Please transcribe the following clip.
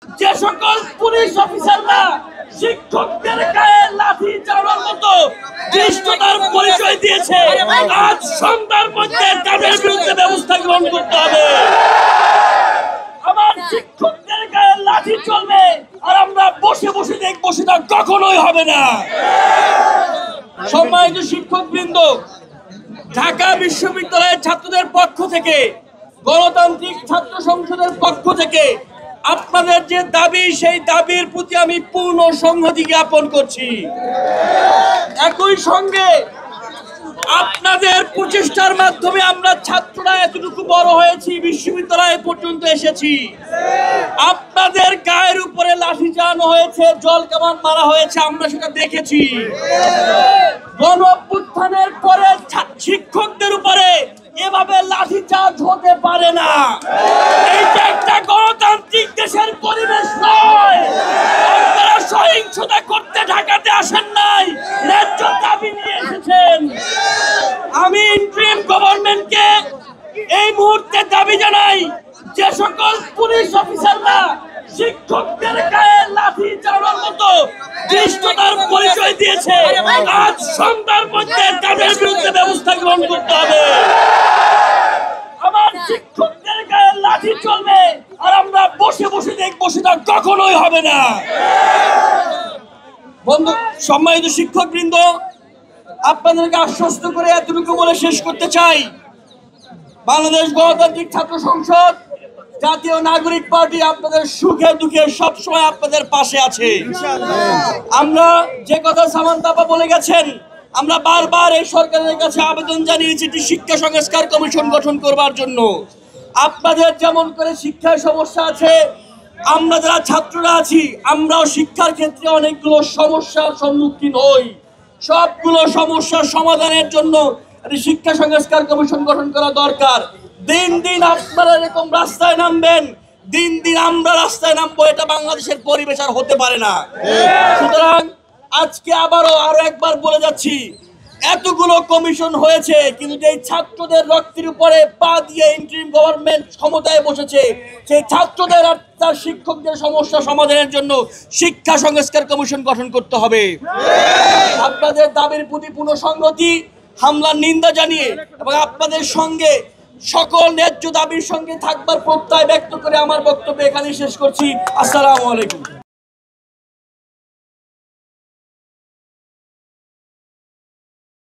যে সকল পুলিশ অফিসাররা শিক্ষকদের গায়ে লাঠি চালানোর মতো দৃষ্টতার পরিচয় দিয়েছে, আজ সন্ধ্যার মধ্যে তাদের বিরুদ্ধে ব্যবস্থা গ্রহণ করতে হবে। আমার শিক্ষকদের গায়ে লাঠি চলবে আর আমরা বসে বসে দেখবো, সেটা কখনোই হবে না। সম্মানিত শিক্ষকবৃন্দ, ঢাকা বিশ্ববিদ্যালয়ের ছাত্রদের পক্ষ থেকে, গণতান্ত্রিক ছাত্র সংসদের পক্ষ থেকে আপনাদের যে দাবি, সেই দাবির প্রতি আমি পূর্ণ সংহতি জ্ঞাপন করছি। একই সঙ্গে আপনাদের প্রচেষ্টার মাধ্যমে আমরা ছাত্ররা এতটুকু বড় হয়েছি, বিশ্ববিদ্যালয় পর্যন্ত এসেছি। আপনাদের গায়ের উপরে লাঠি চালানো হয়েছে, জল কামান মারা হয়েছে, আমরা সেটা দেখেছি। গণ অভ্যুত্থানের পরে শিক্ষকদের উপরে এভাবে লাঠি চার্জ হতে পারে না। এইটা একটা গণতান্ত্রিক দেশের পরিবেশ নয়। আপনারা সহিংসতা করতে ঢাকাতে আসেন নাই, ন্যায্য দাবি নিয়ে এসেছেন। আমি ইন্টারিম গভর্নমেন্টকে এই মুহূর্তে দাবি জানাই, যে সকল পুলিশ অফিসাররা শিক্ষকদের গায়ে লাঠি চালানোর মতো দৃষ্টতার পরিচয় দিয়েছে, আজ সন্ধ্যার মধ্যে তাদের বিরুদ্ধে ব্যবস্থা গ্রহণ করতে হবে। আমার শিক্ষকদের গায়ে লাঠি চলবে আর আমরা বসে বসে দেখবো, সেটা কখনোই হবে না। বন্ধু, সম্মানিত শিক্ষকবৃন্দ, আপনাদেরকে আশ্বস্ত করে এতটুকু বলে শেষ করতে চাই, বাংলাদেশ গণতান্ত্রিক ছাত্র সংসদ, জাতীয় নাগরিক পার্টি আপনাদের সুখে দুঃখে সবসময় আপনাদের পাশে আছে। আমরা যে কথা সামান্তা আপা বলে গেছেন, আমরা বারবার এই সরকারের কাছে আবেদন জানিয়েছি একটি শিক্ষা সংস্কার কমিশন গঠন করবার জন্য। আপনাদের যেমন করে শিক্ষার সমস্যা আছে, আমরা যারা ছাত্ররা আছি, আমরাও শিক্ষার ক্ষেত্রে অনেকগুলো সমস্যার সম্মুখীন হই। সবগুলো সমস্যার সমাধানের জন্য একটি শিক্ষা সংস্কার কমিশন গঠন করা দরকার। দিন দিন আপনারা এরকম রাস্তায় নামবেন, দিন দিন আমরা রাস্তায় নামবো, এটা বাংলাদেশের পরিবেশ আর হতে পারে না। সুতরাং আজকে আরো একবার বলে যাচ্ছি, এতগুলো কমিশন হয়েছে, কিন্তু যে ছাত্রদের রক্তের উপরে পা দিয়ে ইন্টারিম গভর্নমেন্ট ক্ষমতায় বসেছে, সেই ছাত্রদের আর তার শিক্ষকদের সমস্যা সমাধানের জন্য শিক্ষা সংস্কার কমিশন গঠন করতে হবে। আপনাদের দাবির প্রতি পূর্ণ সংহতি, হামলার নিন্দা জানিয়ে এবং আপনাদের সঙ্গে সকল ন্যায্য দাবির সঙ্গে থাকবার প্রত্যয় ব্যক্ত করে আমার বক্তব্য এখানে শেষ করছি। আসসালামু আলাইকুম।